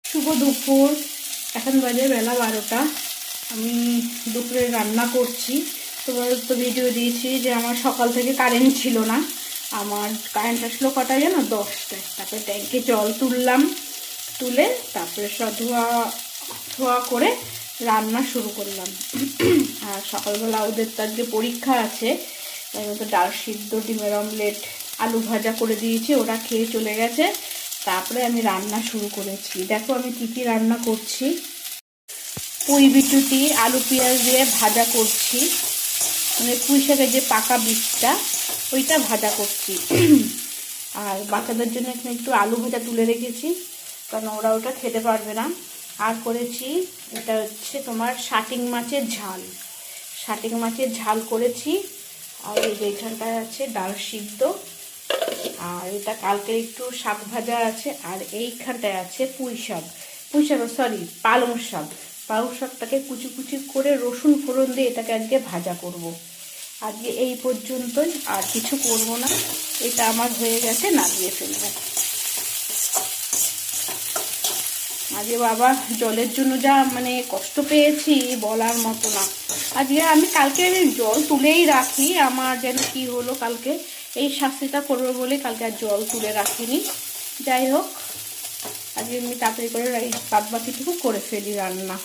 শুভ দুপুর। এখন বাজে বেলা 12টা। আমি দুপুরে রান্না করছি। তোমার তো ভিডিও দিয়েছি যে আমার সকাল থেকে কারেন্ট ছিল না। আমার কারেন্ট আসলো কটায় জানো? 10টায়। তারপরে ট্যাঙ্কে জল তুললাম, তুলে তারপরে সব ধোয়া করে রান্না শুরু করলাম। আর সকালবেলা ওদের তো আজকে পরীক্ষা আছে, তাই মতো ডাল সিদ্ধ, ডিমের অমলেট, আলু ভাজা করে দিয়েছি, ওরা খেয়ে চলে গেছে। তারপরে আমি রান্না শুরু করেছি। দেখো আমি কী কী রান্না করছি। পুঁই বিটুটি আলু পেঁয়াজ দিয়ে ভাজা করছি, মানে পুঁই শাকের যে পাকা বীজটা ওইটা ভাজা করছি। আর বাচ্চাদের জন্য এখানে একটু আলু ভাজা তুলে রেখেছি, কারণ ওরা ওটা খেতে পারবে না। আর করেছি এটা হচ্ছে তোমার শাটিং মাছের ঝাল। শাটিং মাছের ঝাল করেছি। আর এই যে এখানটায় আছে ডাল সিদ্ধ, আর এটা কালকে একটু শাক ভাজা আছে। আর এইখানটায় আছে পুঁই শাক, সরি পালং শাক। পালং শাকটাকে কুচি কুচি করে রসুন ফোড়ন দিয়ে এটাকে আজকে ভাজা করব। আজকে এই পর্যন্তই, আর কিছু করব না। এটা আমার হয়ে গেছে, নামিয়ে ফেলবো। আজকে বাবা জলের জন্য যা মানে কষ্ট পেয়েছি বলার মতো না। আজকে কালকে জল তুলেই রাখি, আমার যেন কি হলো কালকে এই শাস্তিটা করবো বলে কালকে আর জল তুলে রাখিনি। যাই হোক, আজকে আমি তাড়াতাড়ি করে বাদ বাকিটুকু করে ফেলি রান্না।